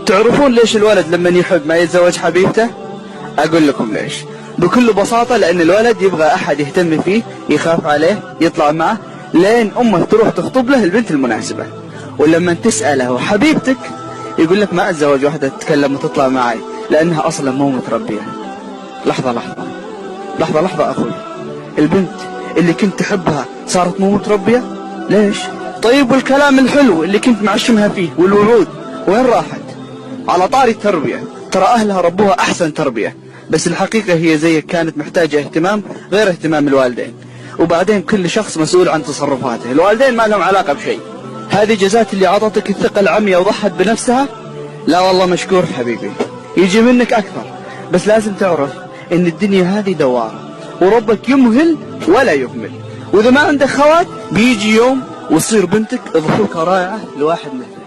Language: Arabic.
تعرفون ليش الولد لما يحب ما يتزوج حبيبته؟ أقول لكم ليش. بكل بساطة لأن الولد يبغى أحد يهتم فيه، يخاف عليه، يطلع معه، لين أمه تروح تخطب له البنت المناسبة. ولما تسأله حبيبتك يقول لك ما أتزوج واحدة تتكلم وتطلع معي لأنها أصلا مو متربية. لحظة أخوي، البنت اللي كنت تحبها صارت مو متربية؟ ليش؟ طيب والكلام الحلو اللي كنت معشمها فيه والوعود وين راحت؟ على طاري التربية، ترى أهلها ربوها أحسن تربية، بس الحقيقة هي زيك كانت محتاجة اهتمام غير اهتمام الوالدين. وبعدين كل شخص مسؤول عن تصرفاته، الوالدين ما لهم علاقة بشيء. هذه جزات اللي عطتك الثقة العمياء وضحت بنفسها؟ لا والله مشكور حبيبي، يجي منك أكثر، بس لازم تعرف إن الدنيا هذه دوارة وربك يمهل ولا يهمل، وإذا ما عندك خوات بيجي يوم وتصير بنتك ضحوكة رائعة لواحد مثلك.